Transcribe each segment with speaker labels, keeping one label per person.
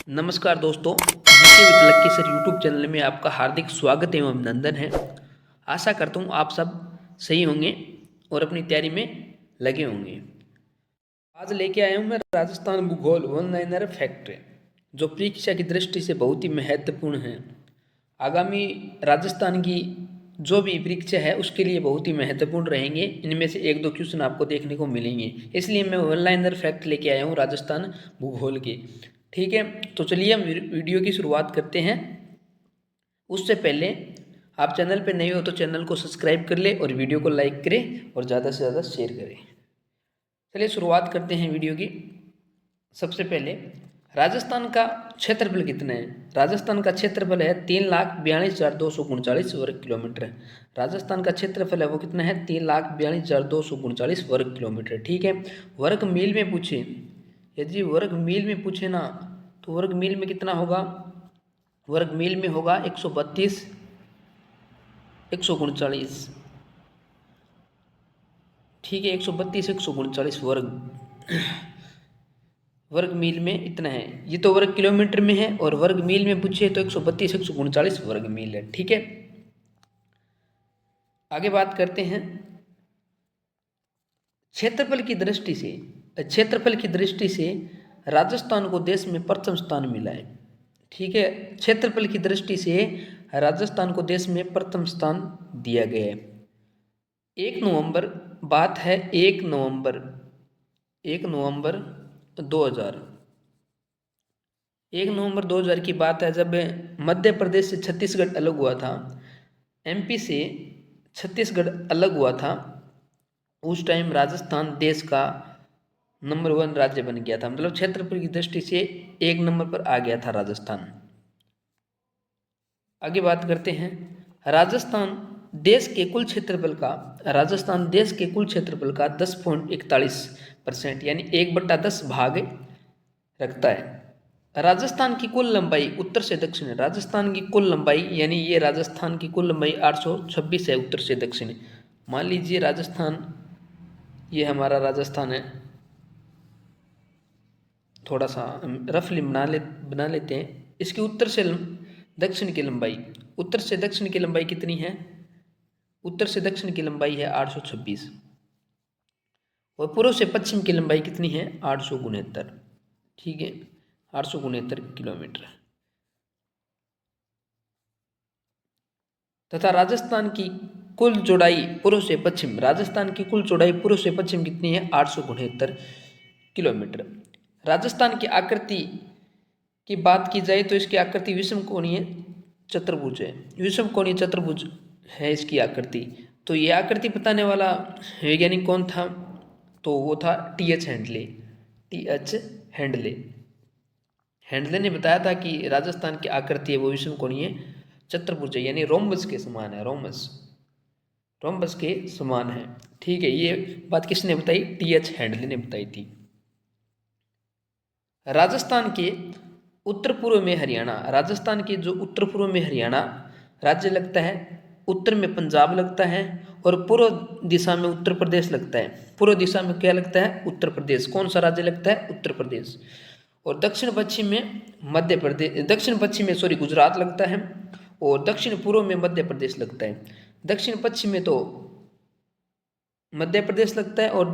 Speaker 1: नमस्कार दोस्तों, GK with lucky sir YouTube channel में आपका हार्दिक स्वागत एवं अभिनंदन है। आशा करता हूँ आप सब सही होंगे और अपनी तैयारी में लगे होंगे। आज लेके आया हूँ मैं राजस्थान भूगोल वन लाइनर फैक्ट, जो परीक्षा की दृष्टि से बहुत ही महत्वपूर्ण है। आगामी राजस्थान की जो भी परीक्षा है उसके लिए बहुत ही महत्वपूर्ण रहेंगे। इनमें से एक दो क्वेश्चन आपको देखने को मिलेंगे, इसलिए मैं वन लाइनर फैक्ट लेके आया हूँ राजस्थान भूगोल के। ठीक है, तो चलिए हम वीडियो की शुरुआत करते हैं। उससे पहले आप चैनल पर नए हो तो चैनल को सब्सक्राइब कर ले और वीडियो को लाइक करें और ज़्यादा से ज़्यादा शेयर करें। चलिए शुरुआत करते हैं वीडियो की। सबसे पहले राजस्थान का क्षेत्रफल कितना है? राजस्थान का क्षेत्रफल है 3,42,239 वर्ग किलोमीटर। राजस्थान का क्षेत्रफल है वो कितना है? 3,42,239 वर्ग किलोमीटर। ठीक है, वर्ग मील में पूछे, यदि वर्ग मील में पूछे ना तो वर्ग मील में कितना होगा? वर्ग मील में होगा 132 139। ठीक है, 132 139 वर्ग मील में इतना है। ये तो वर्ग किलोमीटर में है और वर्ग मील में पूछे तो 132 139 वर्ग मील है। ठीक है, आगे बात करते हैं क्षेत्रफल की दृष्टि से। क्षेत्रफल की दृष्टि से राजस्थान को देश में प्रथम स्थान मिला है। ठीक है, क्षेत्रफल की दृष्टि से राजस्थान को देश में प्रथम स्थान दिया गया है। 1 नवंबर, बात है 1 नवंबर 2000, 1 नवंबर 2000 की बात है, जब मध्य प्रदेश से छत्तीसगढ़ अलग हुआ था, एमपी से छत्तीसगढ़ अलग हुआ था। उस टाइम राजस्थान देश का नंबर 1 राज्य बन गया था, मतलब क्षेत्रफल की दृष्टि से 1 नंबर पर आ गया था राजस्थान। आगे बात करते हैं राजस्थान देश के कुल क्षेत्रफल का, राजस्थान देश के कुल क्षेत्रफल का 10.41% यानी 1/10 भाग रखता है। राजस्थान की कुल लंबाई उत्तर से दक्षिण, राजस्थान की कुल लंबाई यानी ये राजस्थान की कुल लंबाई 826 है उत्तर से दक्षिण। मान लीजिए राजस्थान, ये हमारा राजस्थान है, थोड़ा सा रफली बना लेते हैं। इसकी उत्तर से दक्षिण की लंबाई, उत्तर से दक्षिण की लंबाई कितनी है? उत्तर से दक्षिण की लंबाई है 826 और पूर्व से पश्चिम की लंबाई कितनी है? 869। ठीक है, 869 किलोमीटर। तथा राजस्थान की कुल चौड़ाई पूर्व से पश्चिम, राजस्थान की कुल चौड़ाई पूर्व से पश्चिम कितनी है? 869 किलोमीटर। राजस्थान की आकृति की बात की जाए तो इसकी आकृति विषम कोणीय चतुर्भुज है, विषम कोणीय चतुर्भुज है इसकी आकृति। तो ये आकृति बताने वाला वैज्ञानिक कौन था? तो वो था TH. Handle. TH. Handle, handle ने बताया था कि राजस्थान की आकृति है वो विषम कोणीय चतुर्भुज है, यानी रोम्बस के समान है, रोम्बस के समान है। ठीक है, ये बात किसने बताई? टी.एच. हैंडले ने बताई थी। राजस्थान के उत्तर पूर्व में हरियाणा, राजस्थान के जो उत्तर पूर्व में हरियाणा राज्य लगता है, उत्तर में पंजाब लगता है और पूर्व दिशा में उत्तर प्रदेश लगता है। पूर्व दिशा में क्या लगता है? उत्तर प्रदेश। कौन सा राज्य लगता है? उत्तर प्रदेश। और दक्षिण पश्चिम में मध्य प्रदेश, दक्षिण पश्चिम में गुजरात लगता है और दक्षिण पूर्व में मध्य प्रदेश लगता है। दक्षिण पश्चिम में तो मध्य प्रदेश लगता है और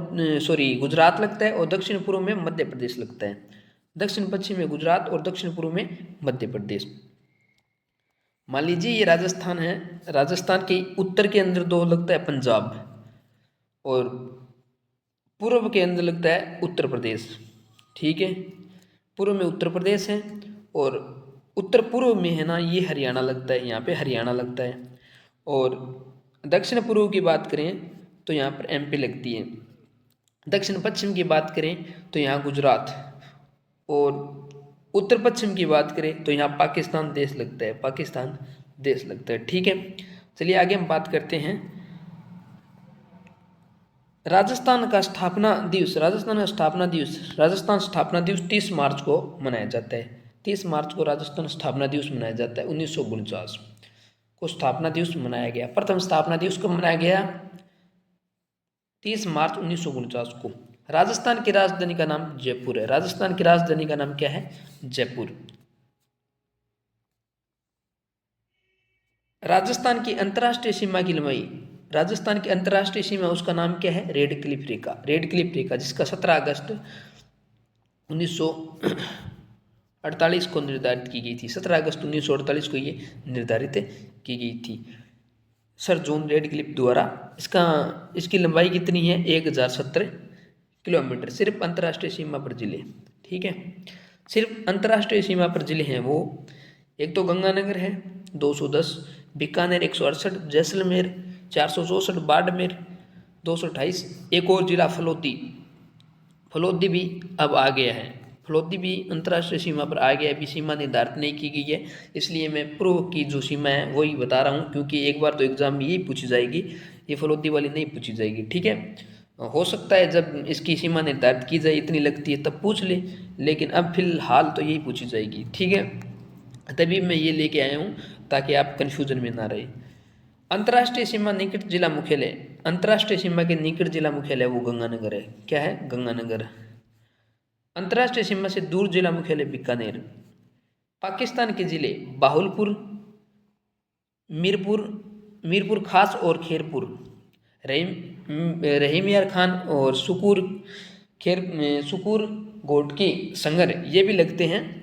Speaker 1: गुजरात लगता है और दक्षिण पूर्व में मध्य प्रदेश लगता है। दक्षिण पश्चिम में गुजरात और दक्षिण पूर्व में मध्य प्रदेश। मान लीजिए ये राजस्थान है, राजस्थान के उत्तर के अंदर दो लगता है पंजाब और पूर्व के अंदर लगता है उत्तर प्रदेश। ठीक है, पूर्व में उत्तर प्रदेश है और उत्तर पूर्व में है ना ये हरियाणा लगता है, यहाँ पे हरियाणा लगता है। और दक्षिण पूर्व की बात करें तो यहाँ पर एमपी लगती है। दक्षिण पश्चिम की बात करें तो यहाँ गुजरात और उत्तर पश्चिम की बात करें तो यहाँ पाकिस्तान देश लगता है, पाकिस्तान देश लगता है। ठीक है, चलिए आगे हम बात करते हैं राजस्थान का स्थापना दिवस। राजस्थान का स्थापना दिवस, राजस्थान स्थापना दिवस 30 मार्च को मनाया जाता है। 30 मार्च को राजस्थान स्थापना दिवस मनाया जाता है। 1949 को स्थापना दिवस मनाया गया। प्रथम स्थापना दिवस को मनाया गया 30 मार्च 1949 को। राजस्थान की राजधानी का नाम जयपुर है। राजस्थान की राजधानी का नाम क्या है? जयपुर। राजस्थान की अंतर्राष्ट्रीय सीमा की लंबाई, राजस्थान की अंतर्राष्ट्रीय सीमा उसका नाम क्या है? रेड क्लिफ रेखा, रेड क्लिफ रेखा, जिसका 17 अगस्त 1948 को निर्धारित की गई थी। 17 अगस्त 1948 को ये निर्धारित की गई थी सर जॉन रेडक्लिफ द्वारा। इसकी लंबाई कितनी है? 1070 किलोमीटर। सिर्फ अंतर्राष्ट्रीय सीमा पर जिले, ठीक है, सिर्फ अंतर्राष्ट्रीय सीमा पर जिले हैं वो, एक तो गंगानगर है 210, बीकानेर 168, जैसलमेर 464, बाड़मेर 228, एक और जिला फलोदी, फलोदी भी अब आ गया है, फलोदी भी अंतर्राष्ट्रीय सीमा पर आ गया है। अभी सीमा निर्धारित नहीं की गई है, इसलिए मैं पूर्व की जो सीमा है वही बता रहा हूँ, क्योंकि एक बार तो एग्जाम में यही पूछी जाएगी, ये फलोदी वाली नहीं पूछी जाएगी, ठीक है। हो सकता है जब इसकी सीमा निर्धारित की जाए, इतनी लगती है तब पूछ ले, लेकिन अब फिलहाल तो यही पूछी जाएगी, ठीक है। तभी मैं ये लेके आया हूँ ताकि आप कन्फ्यूजन में ना रहे। अंतर्राष्ट्रीय सीमा निकट जिला मुख्यालय, अंतर्राष्ट्रीय सीमा के निकट जिला मुख्यालय वो गंगानगर है। क्या है? गंगानगर। अंतर्राष्ट्रीय सीमा से दूर जिला मुख्यालय बीकानेर। पाकिस्तान के जिले बाहुलपुर, मीरपुर, मीरपुर खास और खेरपुर, रहीम यार खान और सुकूर घोटकी संगर, ये भी लगते हैं।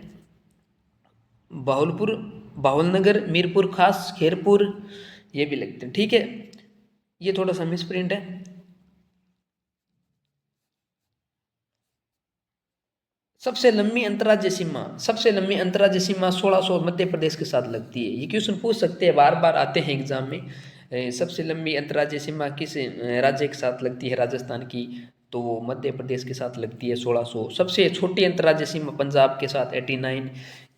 Speaker 1: बाहुलपुर, बाहुलनगर, मीरपुर खास, खेरपुर, ये भी लगते हैं, ठीक है। ये थोड़ा सा मिसप्रिंट है। सबसे लंबी अंतर्राज्यीय सीमा, सबसे लंबी अंतर्राज्यीय सीमा 1600 मध्य प्रदेश के साथ लगती है। ये क्वेश्चन पूछ सकते हैं, बार बार आते हैं एग्जाम में। सबसे लंबी अंतर्राज्यीय सीमा किस राज्य के साथ लगती है? राजस्थान की, तो वो मध्य प्रदेश के साथ लगती है 1600। सबसे छोटी अंतर्राज्यीय सीमा पंजाब के साथ 89।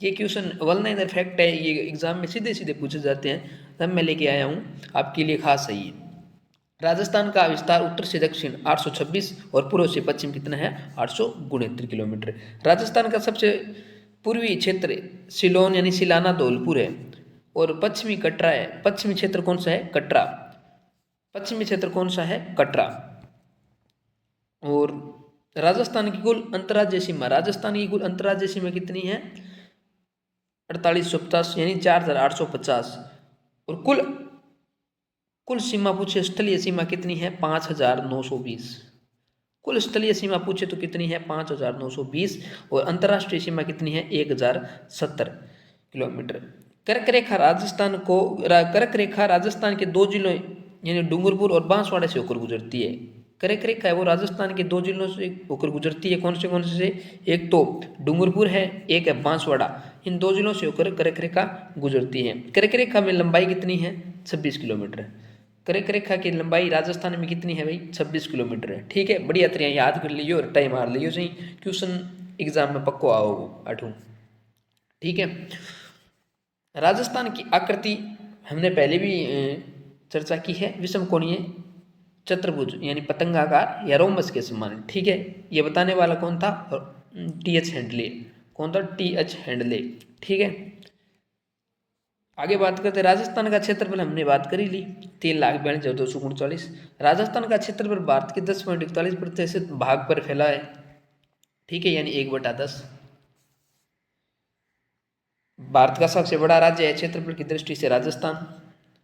Speaker 1: ये क्वेश्चन वल्नर फैक्ट है, ये एग्जाम में सीधे सीधे पूछे जाते हैं, तब मैं लेके आया हूँ आपके लिए खास है ये। राजस्थान का विस्तार उत्तर से दक्षिण 826 और पूर्व से पश्चिम कितना है? 869 किलोमीटर। राजस्थान का सबसे पूर्वी क्षेत्र सिलोन यानी सिलाना धौलपुर है, और पश्चिमी कटरा है। पश्चिमी क्षेत्र कौन सा है? कटरा। पश्चिमी क्षेत्र कौन सा है? कटरा। और राजस्थान की कुल अंतर्राज्यीय सीमा, राजस्थान की कुल अंतर्राज्यीय सीमा कितनी है? 4850 यानी 4850। और कुल सीमा पूछे, स्थलीय सीमा कितनी है? 5920। कुल स्थलीय सीमा पूछे तो कितनी है? 5920। और अंतर्राष्ट्रीय सीमा कितनी है? 1070 किलोमीटर। कर्क रेखा राजस्थान के दो जिलों यानी डूंगरपुर और बांसवाड़ा से होकर गुजरती है। कर्क रेखा है वो राजस्थान के दो जिलों से होकर गुजरती है। कौन से? एक तो डूंगरपुर है, एक है बांसवाड़ा। इन दो जिलों से होकर कर्क रेखा गुजरती है। कर्क रेखा में लंबाई कितनी है? 26 किलोमीटर। कर्क रेखा की लंबाई राजस्थान में कितनी है भाई? 26 किलोमीटर है, ठीक है। बढ़िया तरह याद कर लियो और टाइम मार लियो सही, क्वेश्चन एग्जाम में पक्को आओ 8, ठीक है। राजस्थान की आकृति हमने पहले भी चर्चा की है, विषम कोणीय चतुर्भुज यानी पतंगाकार या रोमस के समान, ठीक है। ये बताने वाला कौन था? टी.एच. हैंडले। कौन था? टी.एच. हैंडले, ठीक है। आगे बात करते हैं राजस्थान का क्षेत्रफल, हमने बात करी ली 3,42,239। राजस्थान का क्षेत्रफल भारत के 10.41% भाग पर फैला है, ठीक है, यानी 1/10। भारत का सबसे बड़ा राज्य है क्षेत्रफल की दृष्टि से राजस्थान,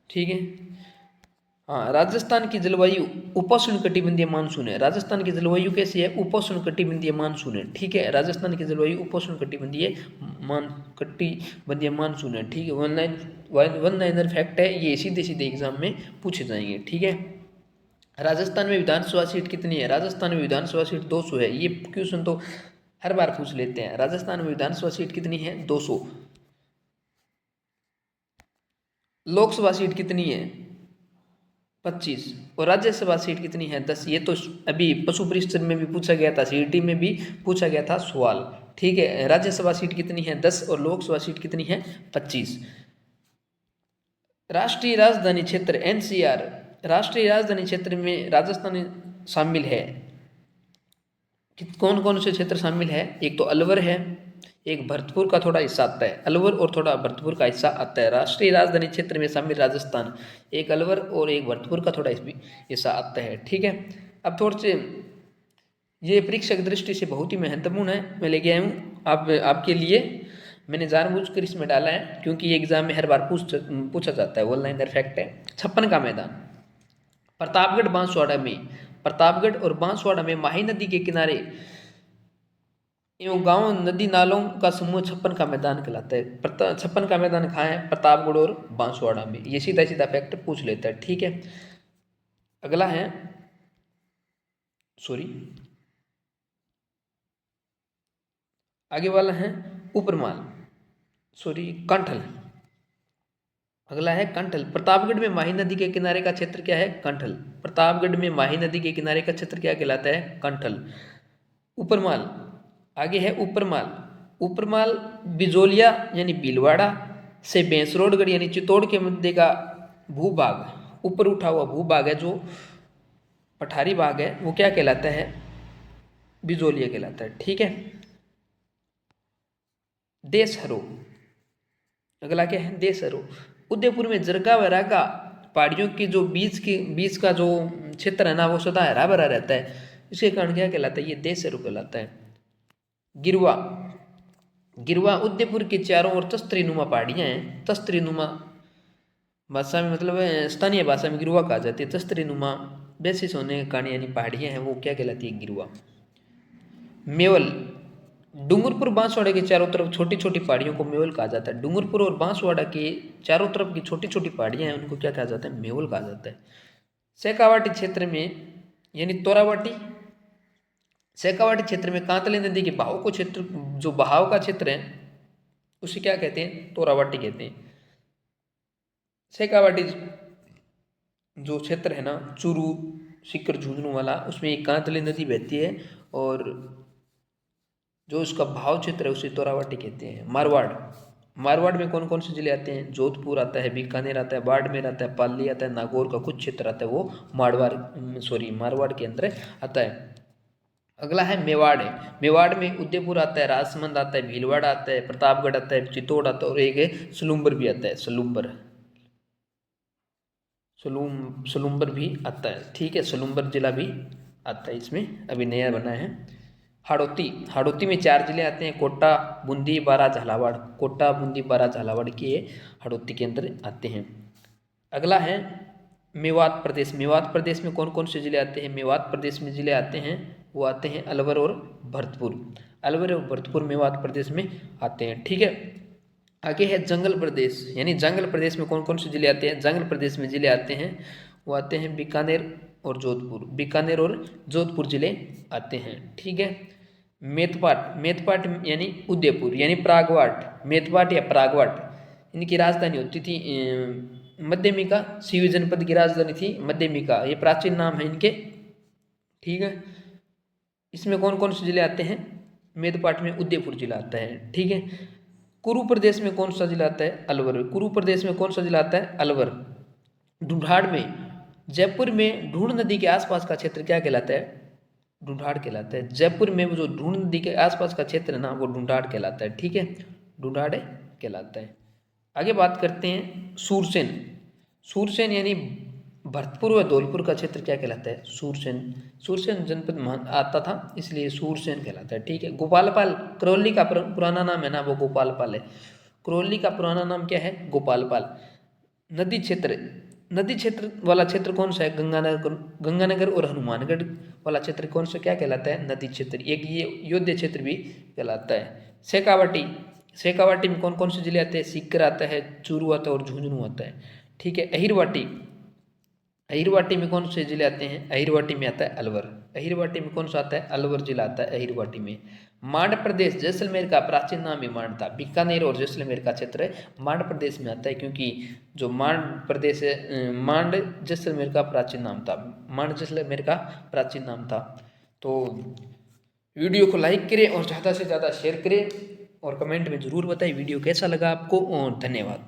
Speaker 1: ठीक है। हाँ, राजस्थान की जलवायु उपोष्ण कटिबंधीय मानसून है। राजस्थान की जलवायु कैसी है? उपोष्ण कटिबंधीय मानसून है, ठीक है। राजस्थान की जलवायु उपोष्ण कटिबंधीय मानसून है, ठीक है। वन लाइनर फैक्ट है, ये सीधे सीधे एग्जाम में पूछे जाएंगे, ठीक है। राजस्थान में विधानसभा सीट कितनी है? राजस्थान में विधानसभा सीट 200 है। ये क्वेश्चन तो हर बार पूछ लेते हैं। राजस्थान में विधानसभा सीट कितनी है? 200। लोकसभा सीट कितनी है? 25। और राज्यसभा सीट कितनी है? 10। ये तो अभी पशु परिषद में भी पूछा गया था, सीईटी में भी पूछा गया था सवाल, ठीक है। राज्यसभा सीट कितनी है? 10 और लोकसभा सीट कितनी है? 25। राष्ट्रीय राजधानी क्षेत्र एनसीआर, राष्ट्रीय राजधानी क्षेत्र में राजस्थान शामिल है। कौन कौन से क्षेत्र शामिल है? एक तो अलवर है, एक भरतपुर का थोड़ा हिस्सा आता है, अलवर और थोड़ा भरतपुर का हिस्सा आता है। राष्ट्रीय राजधानी क्षेत्र में शामिल राजस्थान, एक अलवर और एक भरतपुर का थोड़ा हिस्सा आता है, ठीक है। अब थोड़े से ये परीक्षा की दृष्टि से बहुत ही महत्वपूर्ण है, मैं लेके आया हूँ आपके लिए मैंने जानबूझकर इसमें डाला है क्योंकि ये एग्जाम में हर बार पूछा जाता है, ऑनलाइन फैक्ट है। 56 का मैदान, प्रतापगढ़ बांसवाड़ा में, प्रतापगढ़ और बांसवाड़ा में माही नदी के किनारे एवं गांव नदी नालों का समूह 56 का मैदान कहलाता है। 56 का मैदान कहाँ है? प्रतापगढ़ और बांसवाड़ा में। ये सीधा सीधा फैक्ट पूछ लेता है, ठीक है। अगला है आगे वाला है कंठल। अगला है कंठल। प्रतापगढ़ में माही नदी के किनारे का क्षेत्र क्या है? कंठल। प्रतापगढ़ में माही नदी के किनारे का क्षेत्र क्या कहलाता है? कंठल। उपरमाल, आगे है ऊपरमाल बिजोलिया यानी भीलवाड़ा से बेंसरोडगढ़ यानी चित्तौड़ के मध्य का भूभाग, ऊपर उठा हुआ भूभाग है जो पठारी भाग है, वो क्या कहलाता है? बिजोलिया कहलाता है, ठीक है। देशहरो, अगला क्या है? देशहरो। उदयपुर में जरगा व रागा पहाड़ियों की जो बीच का जो क्षेत्र है ना, वो सदा हरा भरा रहता है, इसके कारण क्या कहलाता है? ये देशहरो कहलाता है। गिरवा उदयपुर के चारों ओर तस्तरीनुमा पहाड़ियाँ हैं। तस्तरीनुमा भाषा में मतलब स्थानीय भाषा में गिरवा कहा जाती है। तस्तरीनुमा बेसिस होने के कारण यानी पहाड़ियाँ हैं, वो क्या कहलाती है? गिरवा। मेवल, डूंगरपुर बांसवाड़ा के चारों तरफ छोटी छोटी पहाड़ियों को मेवल कहा जाता है। डूंगरपुर और बांसवाड़ा के चारों तरफ की छोटी छोटी पहाड़ियाँ हैं, उनको क्या कहा जाता है? मेवल कहा जाता है। शेखावाटी क्षेत्र में यानी शेखावाटी क्षेत्र में कांतली नदी के बहाव को क्षेत्र, जो बहाव का क्षेत्र है उसे क्या कहते हैं? तोरावाटी कहते हैं। शेखावाटी जो क्षेत्र है ना, चूरू सीकर झुंझुनू वाला, उसमें एक कांतली नदी बहती है और जो उसका भाव क्षेत्र है उसे तोरावाटी कहते हैं। मारवाड़ में कौन कौन से जिले आते हैं? जोधपुर आता है, बीकानेर आता है, बाड़मेर आता है, पाली आता है, नागौर का कुछ क्षेत्र आता है, वो मारवाड़ के अंदर आता है। अगला है मेवाड़ में उदयपुर आता है, राजसमंद आता है, भीलवाड़ा आता है, प्रतापगढ़ आता है, चित्तौड़ आता है और एक है सलूम्बर भी आता है। सलूम्बर भी आता है, ठीक है। सलूम्बर जिला भी आता है, इसमें अभी नया बना है। हाड़ौती में 4 जिले आते हैं, कोटा, बूंदी, बारा, झालावाड़। कोटा, बूंदी, बारा, झालावाड़ के हाड़ौती के अंदर आते हैं। अगला है मेवात प्रदेश। मेवात प्रदेश में कौन कौन से जिले आते हैं? मेवात प्रदेश में जिले आते हैं, वो आते हैं अलवर और भरतपुर। अलवर और भरतपुर मेवात प्रदेश में आते हैं, ठीक है। आगे है जंगल प्रदेश, यानी जंगल प्रदेश में कौन कौन से जिले आते हैं? जंगल प्रदेश में जिले आते हैं, वो आते हैं बीकानेर और जोधपुर जिले आते हैं, ठीक है। मेतपाट यानी उदयपुर यानी प्रागवाट, मेतपाट या प्रागवाट इनकी राजधानी होती थी। मध्यमिका सीवी जनपद की राजधानी थी मध्यमिका, ये प्राचीन नाम है इनके, ठीक है। इसमें कौन कौन से जिले आते हैं? मेदपाट में उदयपुर जिला आता है, ठीक है। कुरु प्रदेश में कौन सा जिला आता है? अलवर। कुरु प्रदेश में कौन सा जिला आता है? अलवर। ढूंढाड़ में, जयपुर में ढूंढ नदी के आसपास का क्षेत्र क्या कहलाता है? ढूंढाड़ कहलाता है। जयपुर में वो जो ढूंढ नदी के आसपास का क्षेत्र है ना, वो ढूंढाड़ कहलाता है, ठीक है। ढूंढाड़ कहलाता है। आगे बात करते हैं सूरसेन यानी भरतपुर व धौलपुर का क्षेत्र क्या कहलाता है? सूरसेन जनपद आता था, इसलिए सूरसेन कहलाता है, ठीक है। गोपालपाल, करौली का पुराना नाम है ना, वो गोपालपाल है। करौली का पुराना नाम क्या है? गोपालपाल। नदी क्षेत्र वाला क्षेत्र कौन सा है? गंगानगर और हनुमानगढ़ वाला क्षेत्र कौन सा क्या कहलाता है? नदी क्षेत्र। एक ये योध्य क्षेत्र भी कहलाता है। शेखावाटी में कौन कौन से जिले आते हैं? सीकर आता है, चूरू आता है और झुंझुनू आता है, ठीक है। अहिरवाटी में कौन से जिले आते हैं? अहिरवाटी में आता है अलवर। अहिरवाटी में कौन सा आता है? अलवर जिला आता है अहिरवाटी में। मांड प्रदेश, जैसलमेर का प्राचीन नाम ही मांड था। बीकानेर और जैसलमेर का क्षेत्र है मांड प्रदेश में आता है, क्योंकि जो मांड प्रदेश है, मांड जैसलमेर का प्राचीन नाम था। मांड जैसलमेर का प्राचीन नाम था। तो वीडियो को लाइक करें और ज़्यादा से ज़्यादा शेयर करें और कमेंट में ज़रूर बताएं वीडियो कैसा लगा आपको, और धन्यवाद।